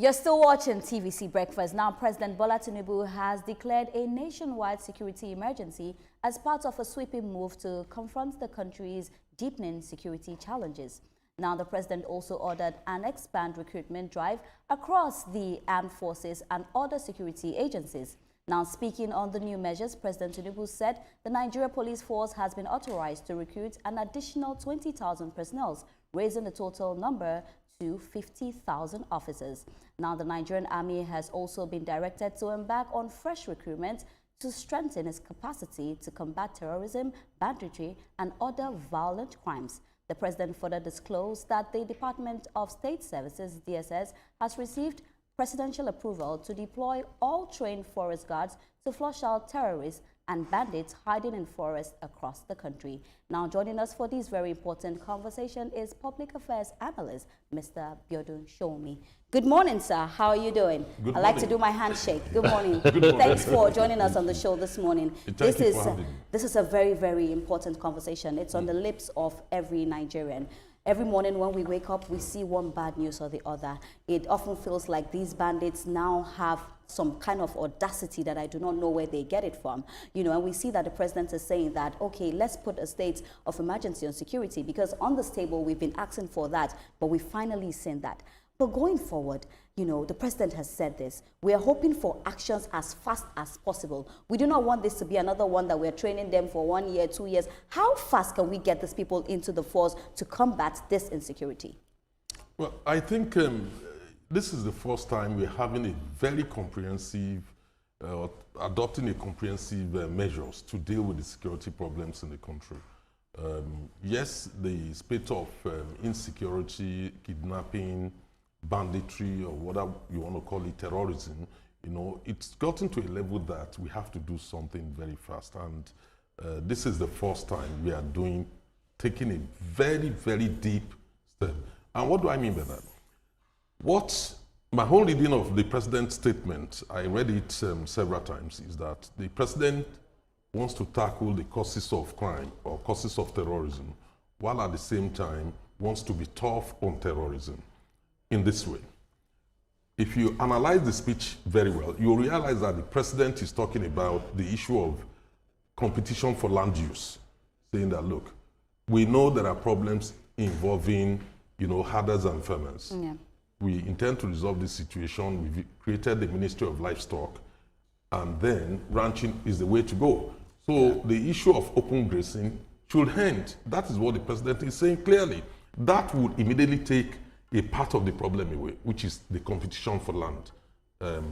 You're still watching TVC Breakfast. Now, President Bola Tinubu has declared a nationwide security emergency as part of a sweeping move to confront the country's deepening security challenges. Now, the president also ordered an expanded recruitment drive across the armed forces and other security agencies. Now, speaking on the new measures, President Tinubu said the Nigeria Police Force has been authorized to recruit an additional 20,000 personnel, raising the total number to 50,000 officers. Now, the Nigerian Army has also been directed to embark on fresh recruitment to strengthen its capacity to combat terrorism, banditry, and other violent crimes. The president further disclosed that the Department of State Services, DSS, has received presidential approval to deploy all trained forest guards to flush out terrorists and bandits hiding in forests across the country. Now, joining us for this very important conversation is Public Affairs Analyst, Mr. Biodun Shomi. Good morning, sir. How are you doing? Good I like to do my handshake. Good morning. Good morning. Thanks for joining us on the show this morning. Thank you for having me. This is a very, very important conversation. It's on the lips of every Nigerian. Every morning when we wake up, we see one bad news or the other. It often feels like these bandits now have some kind of audacity that I do not know where they get it from. You know, and we see that the president is saying that, okay, let's put a state of emergency on security, because on this table we've been asking for that, but we finally seen that. But going forward, you know, the president has said this. We are hoping for actions as fast as possible. We do not want this to be another one that we're training them for 1 year, 2 years. How fast can we get these people into the force to combat this insecurity? Well, I think this is the first time we're having a very comprehensive, adopting a comprehensive measures to deal with the security problems in the country. Yes, the spate of insecurity, kidnapping, banditry, or whatever you want to call it, terrorism, you know, it's gotten to a level that we have to do something very fast. And this is the first time we are taking a very, very deep step. And what do I mean by that? My whole reading of the president's statement, I read it several times, is that the president wants to tackle the causes of crime or causes of terrorism, while at the same time wants to be tough on terrorism in this way. If you analyze the speech very well, you'll realize that the president is talking about the issue of competition for land use, saying that, look, we know there are problems involving, you know, herders and farmers. Yeah. We intend to resolve this situation. We've created the Ministry of Livestock, and then ranching is the way to go. So the issue of open grazing should end. That is what the president is saying clearly. That would immediately take a part of the problem away, which is the competition for land.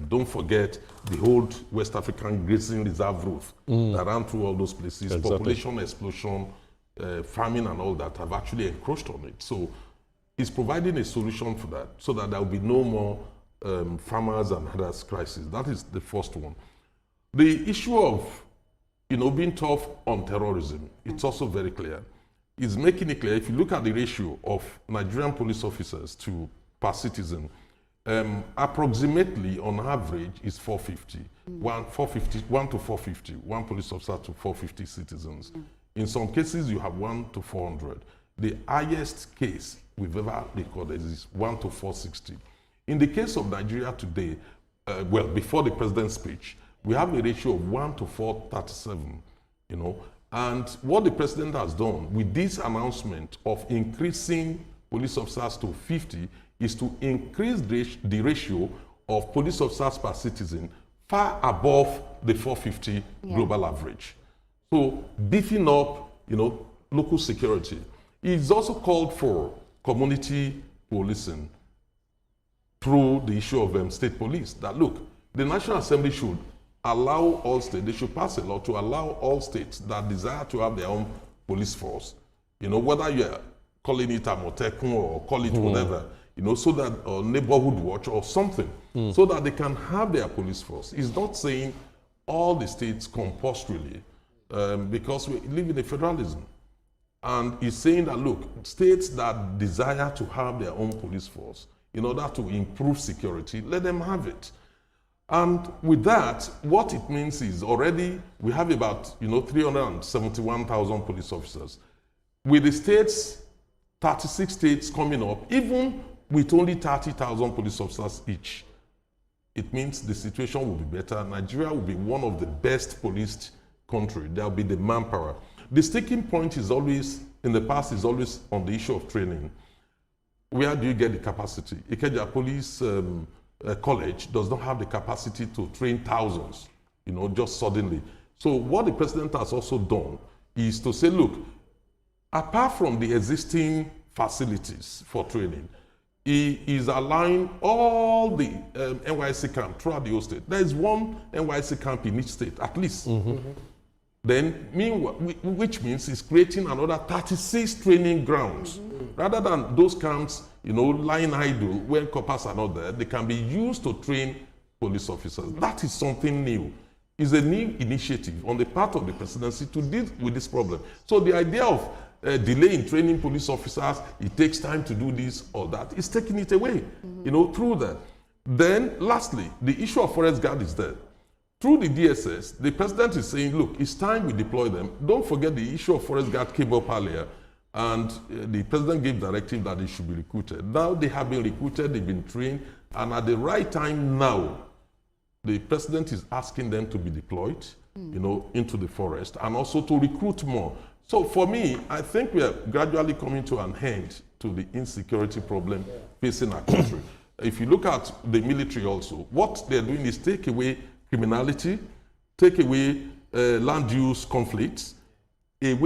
Don't forget the old West African grazing reserve route that ran through all those places. Exactly. Population explosion, farming and all that have actually encroached on it. So it's providing a solution for that, so that there will be no more farmers and others crisis. That is the first one. The issue of, you know, being tough on terrorism, it's also very clear. It's making it clear, if you look at the ratio of Nigerian police officers to per citizen, approximately on average is 450. 1 to 450, one police officer to 450 citizens. In some cases, you have 1 to 400. The highest case we've ever recorded is 1 to 460. In the case of Nigeria today, well, before the president's speech, we have a ratio of 1 to 437, you know. And what the president has done with this announcement of increasing police officers to 50 is to increase the ratio of police officers per citizen far above the 450 global average. So beefing up, you know, local security. It's also called for community policing through the issue of state police. That, look, the National Assembly should allow all states, they should pass a law to allow all states that desire to have their own police force, you know, whether you're calling it a Motekun or call it whatever, you know, so that, or neighborhood watch or something, so that they can have their police force. It's not saying all the states compulsorily, because we live in a federalism. And it's saying that, look, states that desire to have their own police force in order to improve security, let them have it. And with that, what it means is already we have about, you know, 371,000 police officers. With the states, 36 states coming up, even with only 30,000 police officers each, it means the situation will be better. Nigeria will be one of the best policed country. There will be the manpower. The sticking point is always, in the past, is always on the issue of training. Where do you get the capacity? Ikeja Police College does not have the capacity to train thousands, just suddenly. So what the president has also done is to say, look, apart from the existing facilities for training, he is allowing all the NYSC camp throughout the whole state. There is one NYSC camp in each state, at least. Then, meanwhile, which means he's creating another 36 training grounds. Rather than those camps, lying idle, when coppers are not there, they can be used to train police officers. That is something new. It's a new initiative on the part of the presidency to deal with this problem. So the idea of delay in training police officers, it takes time to do this or that, is taking it away, through that. Then, lastly, the issue of forest guard is there. Through the DSS, the president is saying, look, it's time we deploy them. Don't forget the issue of forest guard came up earlier, and the president gave directive that they should be recruited. Now they have been recruited, they've been trained, and at the right time now, the president is asking them to be deployed, into the forest, and also to recruit more. So for me, I think we are gradually coming to an end to the insecurity problem facing our country. If you look at the military also, what they're doing is take away criminality, take away land use conflicts,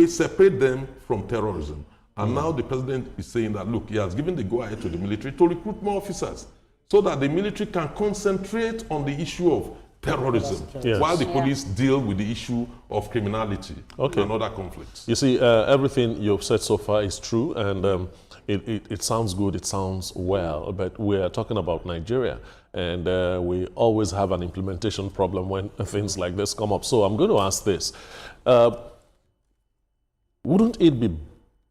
separate them from terrorism. And now the president is saying that, look, he has given the go-ahead to the military to recruit more officers so that the military can concentrate on the issue of terrorism, while the police deal with the issue of criminality and other conflicts. You see, everything you've said so far is true, and it sounds good, it sounds well, but we're talking about Nigeria, and we always have an implementation problem when things like this come up. So I'm going to ask this. Wouldn't it be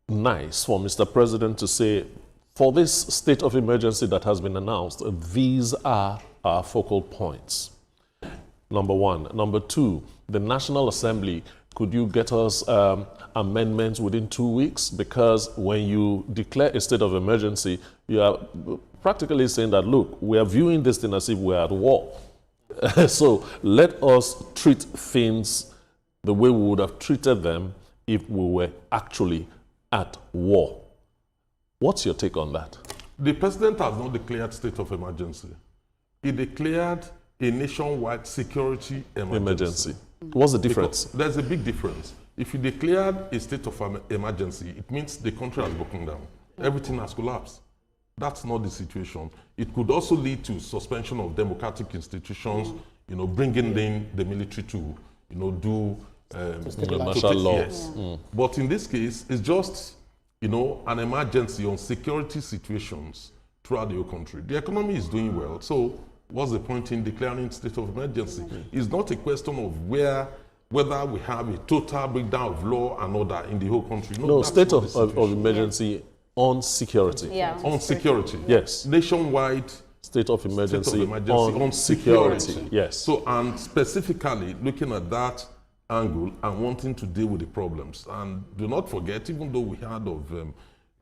nice for Mr. President to say, for this state of emergency that has been announced, these are our focal points? Number one. Number two, the National Assembly, could you get us amendments within 2 weeks? Because when you declare a state of emergency, you are practically saying that, look, we are viewing this thing as if we're at war. So let us treat things the way we would have treated them if we were actually at war. What's your take on that? The president has not declared state of emergency. He declared a nationwide security emergency. What's the difference? Because there's a big difference. If you declared a state of emergency, it means the country has broken down. Everything has collapsed. That's not the situation. It could also lead to suspension of democratic institutions, bringing in the military to, do martial law. Yes. But in this case, it's just, an emergency on security situations throughout the whole country. The economy is doing well, so what's the point in declaring state of emergency? It's not a question of whether we have a total breakdown of law and order in the whole country. No, state of emergency on security. Yeah. On security. Yes. Nationwide state of emergency, on security. Yes. So, and specifically looking at that angle and wanting to deal with the problems. And do not forget, even though we heard of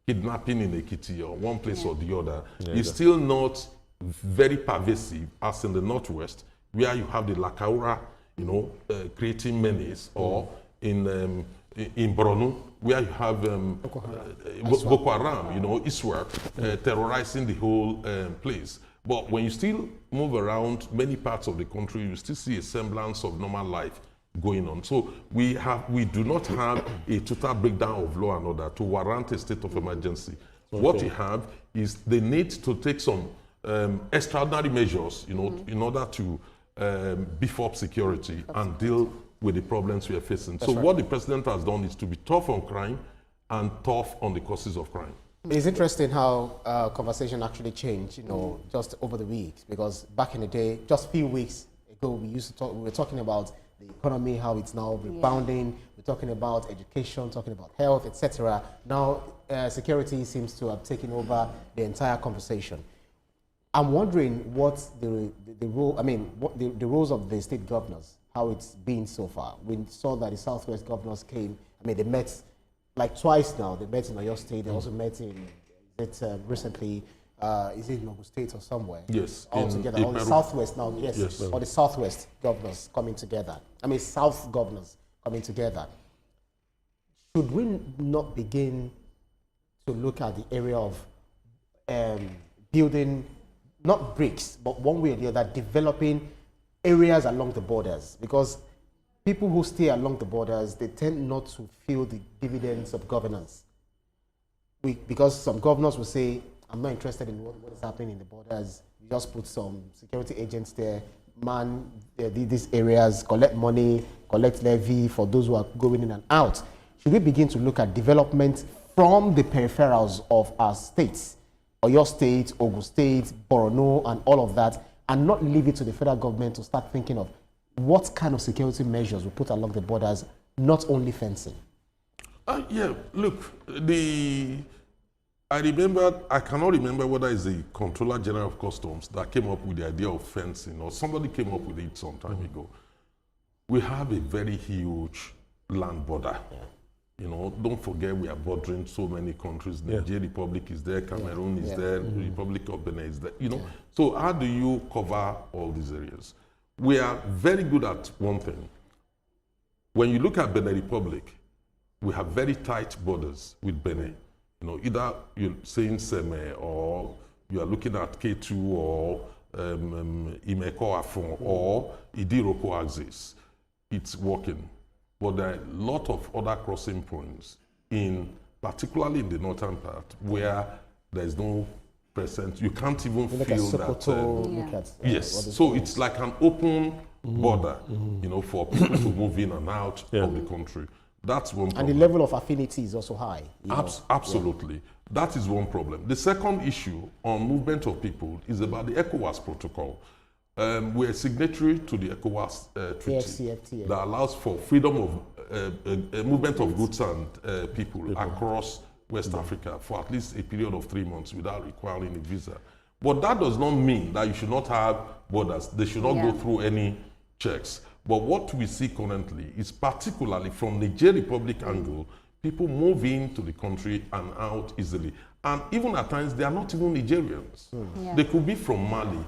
kidnapping in Ekiti or one place or the other, it's still not very pervasive as in the Northwest, where you have the Lakaura, creating menace, or in Borno, where you have Boko Haram, ISWAP, terrorizing the whole place. But when you still move around many parts of the country, you still see a semblance of normal life going on. So we do not have a total breakdown of law and order to warrant a state of emergency. What we have is the need to take some extraordinary measures, in order to beef up security and deal with the problems we are facing. So what the president has done is to be tough on crime and tough on the causes of crime. It's interesting how conversation actually changed, just over the weeks, because back in the day, just a few weeks ago, we were talking about the economy, how it's now rebounding. We're talking about education, talking about health, etc. Now, security seems to have taken over the entire conversation. I'm wondering what the roles of the state governors, how it's been so far. We saw that the Southwest governors came. They met like twice now. They met in Oyo State. They also met in recently is it in Ogun State or somewhere? Yes. All together, or the Southwest now, Yes. Or the Southwest governors coming together. I mean, South governors coming together. Should we not begin to look at the area of building, not bricks, but one way or the other, developing areas along the borders? Because people who stay along the borders, they tend not to feel the dividends of governance. Because some governors will say, I'm not interested in what is happening in the borders. You just put some security agents there, man these areas, collect money, collect levy for those who are going in and out. Should we begin to look at development from the peripherals of our states, Oyo State, Ogun State, Borno, and all of that, and not leave it to the federal government to start thinking of what kind of security measures we put along the borders, not only fencing? Yeah, look, I cannot remember whether it's the Controller General of Customs that came up with the idea of fencing, or somebody came up with it some time ago. We have a very huge land border. Yeah. You know, don't forget we are bordering so many countries. The Niger Republic is there, Cameroon is there, the Republic of Benin is there. You know, so how do you cover all these areas? We are very good at one thing. When you look at Benin Republic, we have very tight borders with Benin. You know, either you're saying Seme, or you are looking at K2 or Imeko Afon or Idiroko axis. It's working. But there are a lot of other crossing points, particularly in the northern part, where there is no presence. You can't even feel that. Yes, so it's like an open border, you know, for people to move in and out of the country. That's one problem. And the level of affinity is also high. Absolutely. Yeah. That is one problem. The second issue on movement of people is about the ECOWAS protocol. We're a signatory to the ECOWAS treaty that allows for freedom of movement of goods and people across West Africa for at least a period of 3 months without requiring a visa. But that does not mean that you should not have borders. They should not go through any checks. But what we see currently is, particularly from the Niger Republic angle, people move into the country and out easily. And even at times, they are not even Nigerians. They could be from Mali.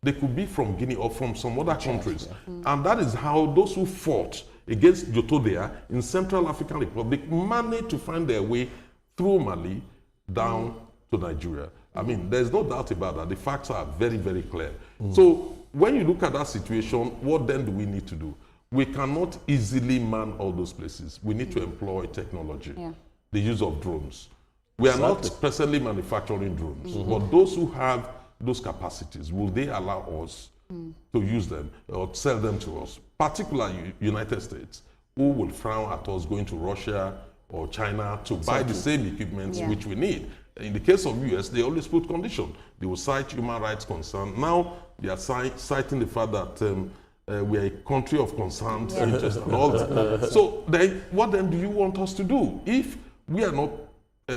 They could be from Guinea or from some other countries. And that is how those who fought against Jotodea in Central African Republic managed to find their way through Mali down to Nigeria. I mean, there's no doubt about that. The facts are very, very clear. So when you look at that situation, what then do we need to do? We cannot easily man all those places. We need to employ technology, the use of drones. We are not presently manufacturing drones, but those who have those capacities, will they allow us to use them or sell them to us, particularly United States, who will frown at us going to Russia or China to buy the same equipment which we need. In the case of US, they always put condition. They will cite human rights concern. Now they are citing the fact that we are a country of concerned interest and all that. So what then do you want us to do? If we are not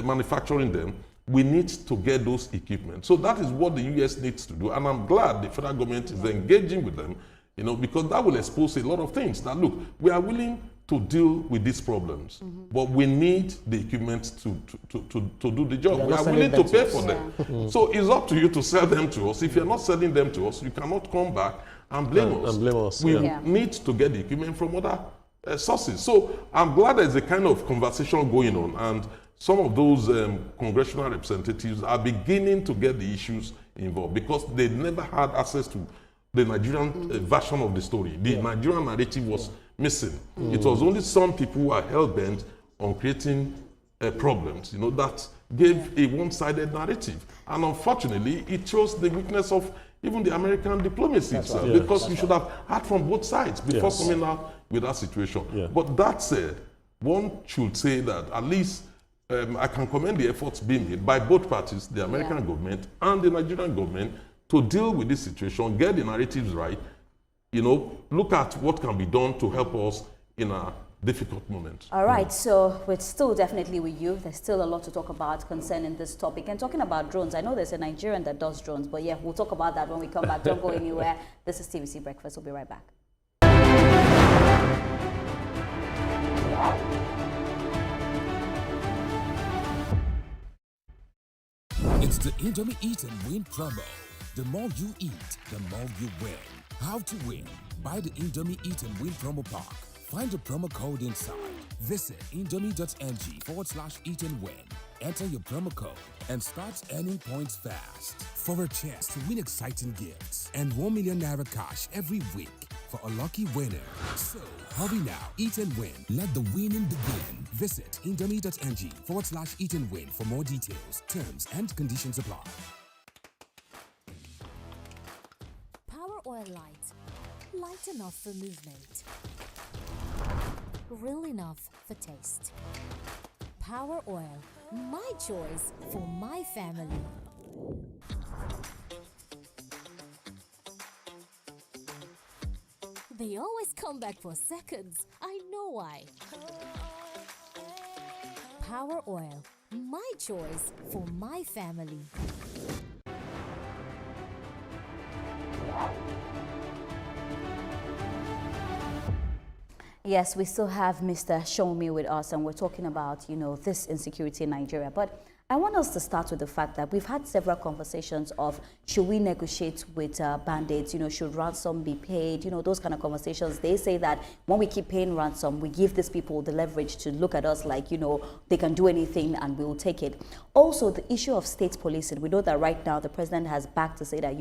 manufacturing them, we need to get those equipment. So that is what the US needs to do. And I'm glad the federal government is engaging with them, you know, because that will expose a lot of things. That look, we are willing to deal with these problems, but we need the equipment to do the job. We are willing to pay for them. So it's up to you to sell them to us. If you're not selling them to us, you cannot come back and blame us. We need to get the equipment from other sources. So I'm glad there's a kind of conversation going on, and some of those congressional representatives are beginning to get the issues involved because they never had access to the Nigerian version of the story. The Nigerian narrative was missing. It was only some people who are hell-bent on creating problems, you know, that gave a one-sided narrative. And unfortunately, it shows the weakness of even the American diplomacy itself, because we should have heard from both sides before coming out with that situation. But that said, one should say that at least I can commend the efforts being made by both parties, the American government and the Nigerian government, to deal with this situation, get the narratives right, you know, look at what can be done to help us in a difficult moment. All right, so we're still definitely with you. There's still a lot to talk about concerning this topic. And talking about drones, I know there's a Nigerian that does drones, but yeah, we'll talk about that when we come back. Don't go anywhere. This is TVC Breakfast. We'll be right back. It's the Indomie Eat and Win promo. The more you eat, the more you win. How to win? Buy the Indomie Eat and Win promo pack. Find the promo code inside. Visit indomie.ng/eat and win. Enter your promo code and start earning points fast for a chance to win exciting gifts and 1 million naira cash every week for a lucky winner. So hurry now, eat and win. Let the winning begin. Visit indomie.ng/eat and win for more details. Terms and conditions apply. Power Oil Light. Light enough for movement. Real enough for taste. Power Oil. My choice for my family. They always come back for seconds. I know why. Power Oil. My choice for my family. Yes, we still have Mr. Shomi with us, and we're talking about, this insecurity in Nigeria. But I want us to start with the fact that we've had several conversations of, should we negotiate with bandits? Should ransom be paid? Those kind of conversations. They say that when we keep paying ransom, we give these people the leverage to look at us like, they can do anything and we will take it. Also, the issue of state policing. We know that right now the president has backed to say that,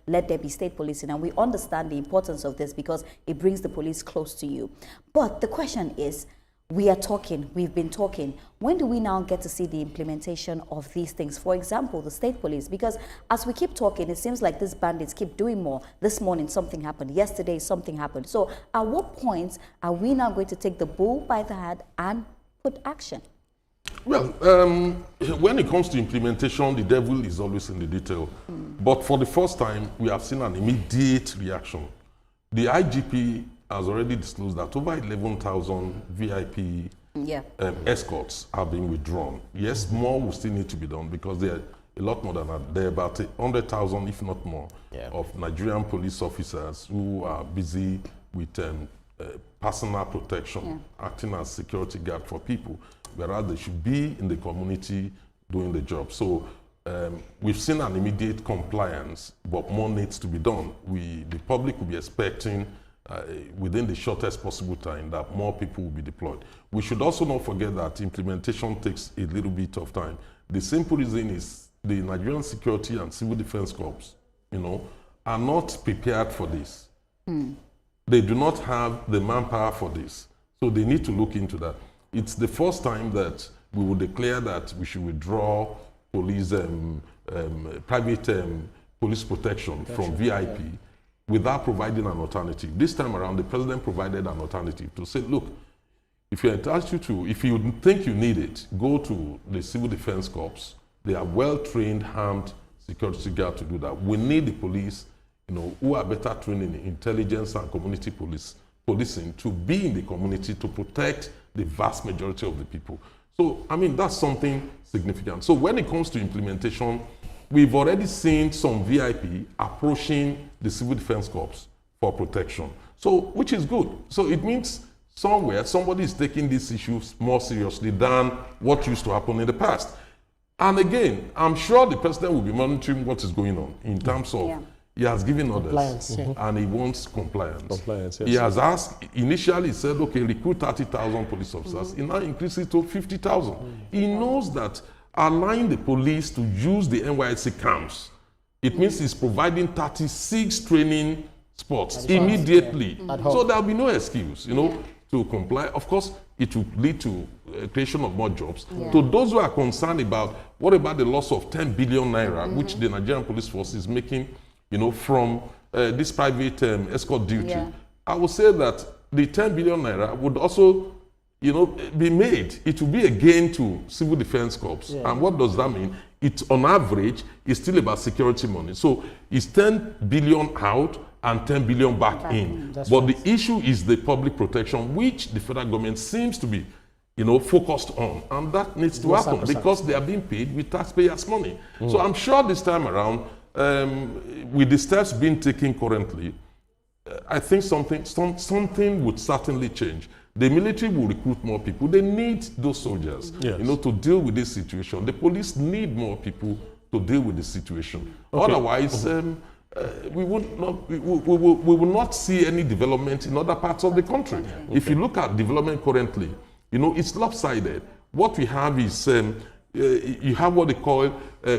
let there be state policing. And we understand the importance of this because it brings the police close to you. But the question is, we've been talking. When do we now get to see the implementation of these things? For example, the state police, because as we keep talking, it seems like these bandits keep doing more. This morning, something happened. Yesterday, something happened. So at what point are we now going to take the bull by the hand and put action? Well, when it comes to implementation, the devil is always in the detail. But for the first time, we have seen an immediate reaction. The IGP has already disclosed that over 11,000 VIP escorts are being withdrawn. Yes, more will still need to be done because there are a lot more than that. There are about 100,000, if not more, of Nigerian police officers who are busy with personal protection, acting as security guard for people, whereas they should be in the community doing the job. So we've seen an immediate compliance, but more needs to be done. The public will be expecting within the shortest possible time that more people will be deployed. We should also not forget that implementation takes a little bit of time. The simple reason is the Nigerian Security and Civil Defense Corps, are not prepared for this. They do not have the manpower for this. So they need to look into that. It's the first time that we will declare that we should withdraw police, private police protection from VIP. Without providing an alternative. This time around, the president provided an alternative to say, look, if you're entitled to, if you think you need it, go to the Civil Defense Corps. They are well-trained, armed security guards to do that. We need the police, who are better trained in intelligence and community policing to be in the community to protect the vast majority of the people. So, that's something significant. So when it comes to implementation, we've already seen some VIP approaching the Civil Defense Corps for protection, which is good. So it means somewhere somebody is taking these issues more seriously than what used to happen in the past. And again, I'm sure the president will be monitoring what is going on in terms of he has given orders and he wants compliance. Yes. He has asked, initially he said, okay, recruit 30,000 police officers. He now increases it to 50,000. He knows that allowing the police to use the NYSC camps, it means he's providing 36 training spots immediately. So there'll be no excuse, to comply. Of course, it will lead to creation of more jobs. To those who are concerned about, what about the loss of 10 billion naira, which the Nigerian police force is making, from this private escort duty, I would say that the 10 billion naira would also be made. It will be a gain to Civil Defense Corps. And what does that mean? It's on average, it's still about security money. So it's 10 billion out and 10 billion back in. But the issue is the public protection, which the federal government seems to be, focused on. And that needs to happen because they are being paid with taxpayers' money. So I'm sure this time around, with the steps being taken currently, I think something would certainly change. The military will recruit more people. They need those soldiers, to deal with this situation. The police need more people to deal with the situation. Otherwise, we will not see any development in other parts of the country. If you look at development currently, you know, it's lopsided. What we have is you have what they call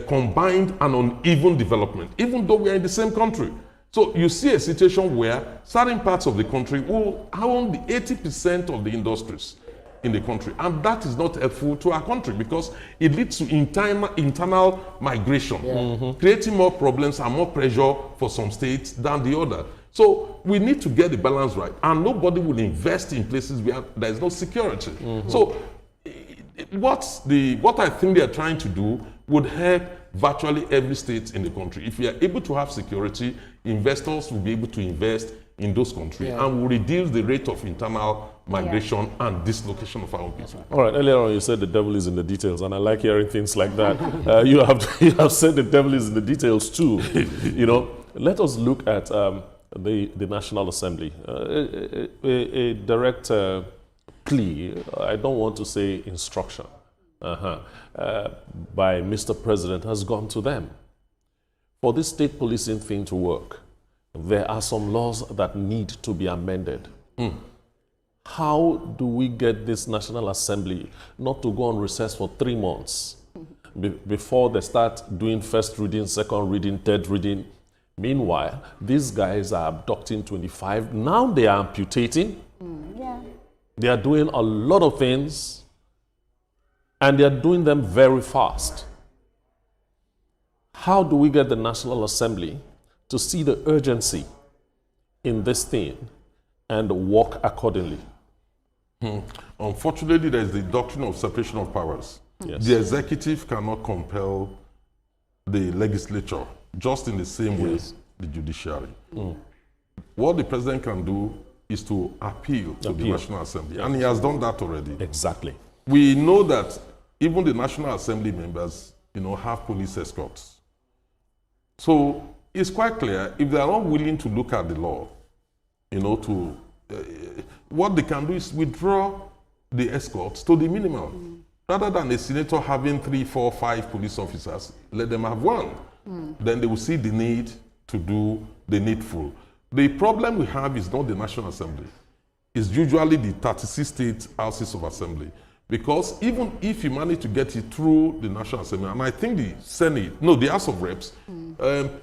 combined and uneven development, even though we are in the same country. So you see a situation where certain parts of the country will own the 80% of the industries in the country, and that is not helpful to our country because it leads to internal migration, creating more problems and more pressure for some states than the other. So we need to get the balance right, and nobody will invest in places where there is no security. So what I think they are trying to do would help virtually every state in the country. If we are able to have security, investors will be able to invest in those countries and will reduce the rate of internal migration and dislocation of our own people. All right, earlier on you said the devil is in the details, and I like hearing things like that. You have said the devil is in the details too. You know, let us look at the National Assembly. A direct plea, I don't want to say instruction, by Mr. President has gone to them. For this state policing thing to work, there are some laws that need to be amended. How do we get this National Assembly not to go on recess for 3 months before they start doing first reading, second reading, third reading? Meanwhile, these guys are abducting 25. Now they are amputating. They are doing a lot of things, and they are doing them very fast. How do we get the National Assembly to see the urgency in this thing and work accordingly? Unfortunately, there is the doctrine of separation of powers. The executive cannot compel the legislature, just in the same way the judiciary. What the president can do is to appeal to the National Assembly, and he has done that already. Exactly. We know that even the National Assembly members, you know, have police escorts. So it's quite clear, if they are not willing to look at the law, you know, what they can do is withdraw the escorts to the minimum. Rather than a senator having 3, 4, 5 police officers, let them have 1. Then they will see the need to do the needful. The problem we have is not the National Assembly. It's usually the 36 state houses of assembly. Because even if you manage to get it through the National Assembly, and I think the Senate, no, the House of Reps,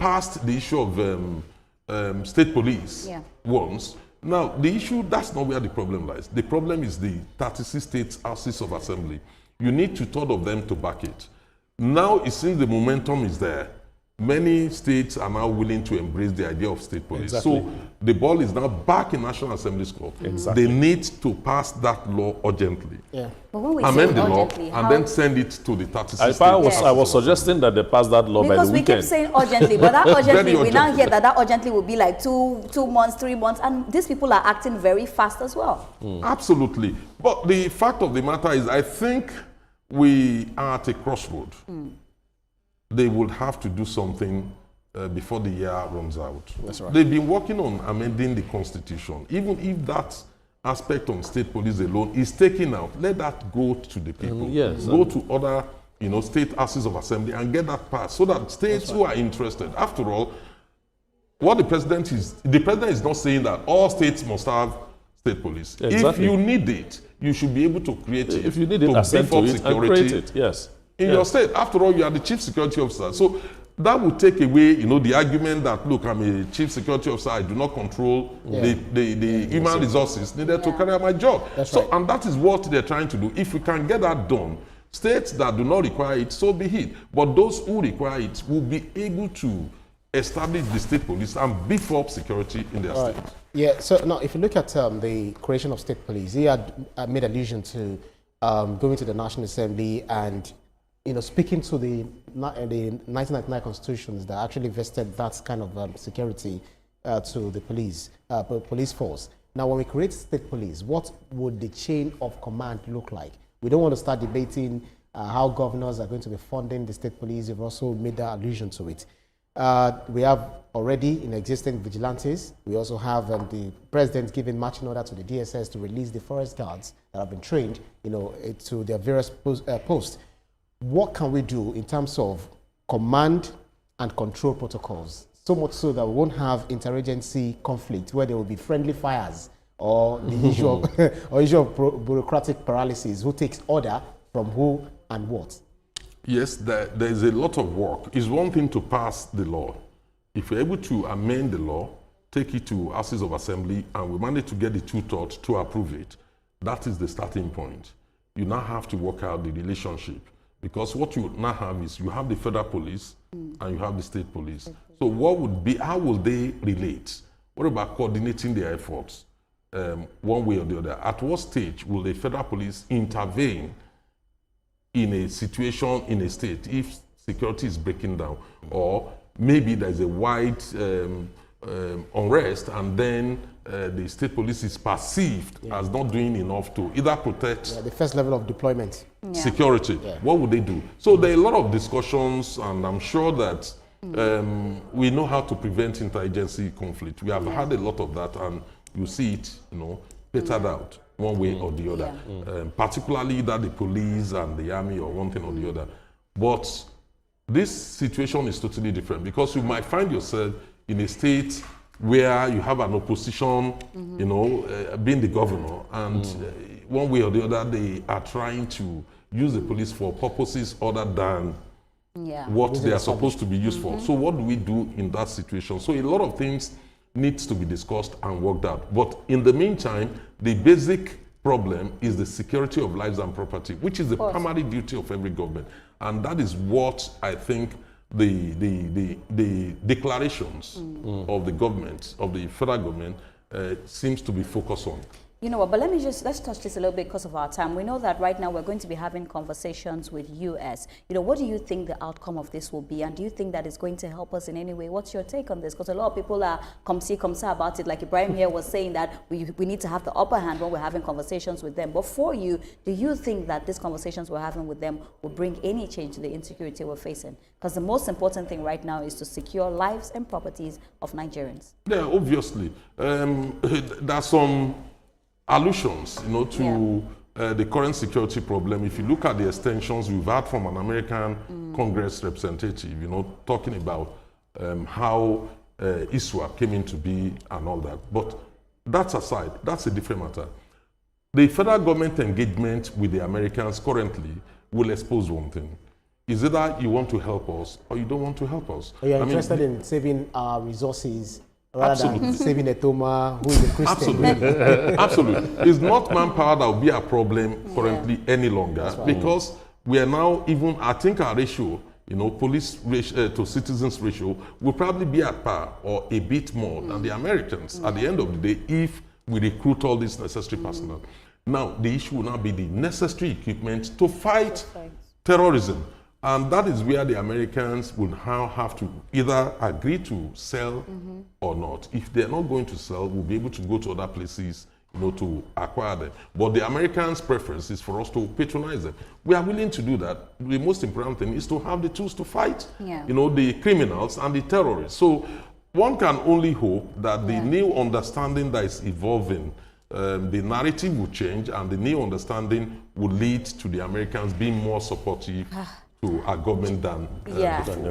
passed the issue of state police once. Now, the issue, that's not where the problem lies. The problem is the 36 state houses of assembly. You need 2/3 of them to back it. Now, it seems the momentum is there. Many states are now willing to embrace the idea of state police. So the ball is now back in National Assembly's court. They need to pass that law urgently. But when we amend say the law urgently, and then send it to the 36 states. I was suggesting that they pass that law by the because we weekend. keep saying urgently, but that urgently, we now urgent. hear that urgently will be like two months, 3 months, and these people are acting very fast as well. Absolutely. But the fact of the matter is, I think we are at a crossroad. They would have to do something before the year runs out. That's right. They've been working on amending the Constitution. Even if that aspect on state police alone is taken out, let that go to the people. Go to other, you know, state houses of assembly and get that passed so that states who are interested, after all, what the president is not saying that all states must have state police. If you need it, you should be able to create it. If you need it, assent to it and create it. In your state. After all, you are the chief security officer. So that would take away, you know, the argument that, look, I'm a chief security officer, I do not control the human resources needed to carry out my job. And that is what they're trying to do. If we can get that done, states that do not require it, so be it. But those who require it will be able to establish the state police and beef up security in their state. Yeah, so now if you look at the creation of state police, he had made allusion to going to the National Assembly and, you know, speaking to the 1999 constitutions that actually vested that kind of security to the police force. Now, when we create state police, what would the chain of command look like? We don't want to start debating how governors are going to be funding the state police. You've also made that allusion to it. We have already in existing vigilantes. We also have the president giving marching order to the DSS to release the forest guards that have been trained, you know, to their various posts. What can we do in terms of command and control protocols. So much so that we won't have interagency conflict where there will be friendly fires or the issue of bureaucratic paralysis. Who takes order from who and what? Yes, there is a lot of work. It's one thing to pass the law. If you're able to amend the law, take it to Houses of Assembly, and we manage to get the two-thirds to approve it, that is the starting point. You now have to work out the relationship. Because what you now have is you have the federal police and you have the state police. So how will they relate? What about coordinating their efforts one way or the other? At what stage will the federal police intervene in a situation in a state if security is breaking down? Or maybe there's a wide unrest and then the state police is perceived as not doing enough to either protect the first level of deployment. Security. What would they do? So there are a lot of discussions, and I'm sure that we know how to prevent interagency conflict. We have had a lot of that, and you see it, petered out one way or the other, particularly either the police and the army or one thing or the other. But this situation is totally different because you might find yourself in a state where you have an opposition, being the governor, and one way or the other, they are trying to use the police for purposes other than what they are supposed to be used for. So what do we do in that situation? So a lot of things needs to be discussed and worked out. But in the meantime, the basic problem is the security of lives and property, which is the primary duty of every government. And that is what I think the declarations of the government, of the federal government, seems to be focused on. You know what, but let's touch this a little bit because of our time. We know that right now we're going to be having conversations with US. What do you think the outcome of this will be? And do you think that it's going to help us in any way? What's your take on this? Because a lot of people are come see about it. Like Ibrahim here was saying that we need to have the upper hand when we're having conversations with them. But for you, do you think that these conversations we're having with them will bring any change to the insecurity we're facing? Because the most important thing right now is to secure lives and properties of Nigerians. Yeah, obviously. There's some allusions, to the current security problem. If you look at the extensions we've had from an American Congress representative, talking about how ISWAP came into be and all that. But that's aside, that's a different matter. The federal government engagement with the Americans currently will expose one thing. Is either you want to help us or you don't want to help us. Or you're interested in saving our resources rather than saving a Toma who is a Christian. Absolutely. It's not manpower that will be a problem currently any longer because we are now even, I think our ratio, police to citizens ratio will probably be at par or a bit more than the Americans at the end of the day if we recruit all this necessary personnel. Now, the issue will now be the necessary equipment to fight terrorism. And that is where the Americans will now have to either agree to sell or not. If they're not going to sell, we'll be able to go to other places, to acquire them. But the Americans' preference is for us to patronize them. We are willing to do that. The most important thing is to have the tools to fight, the criminals and the terrorists. So one can only hope that the new understanding that is evolving, the narrative will change, and the new understanding will lead to the Americans being more supportive to our government than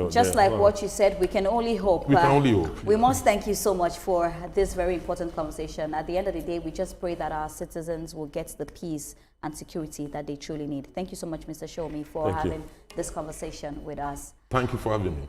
just like what you said, we can only hope. We can only hope. We must thank you so much for this very important conversation. At the end of the day, we just pray that our citizens will get the peace and security that they truly need. Thank you so much, Mr. Shomi, for having this conversation with us. Thank you for having me.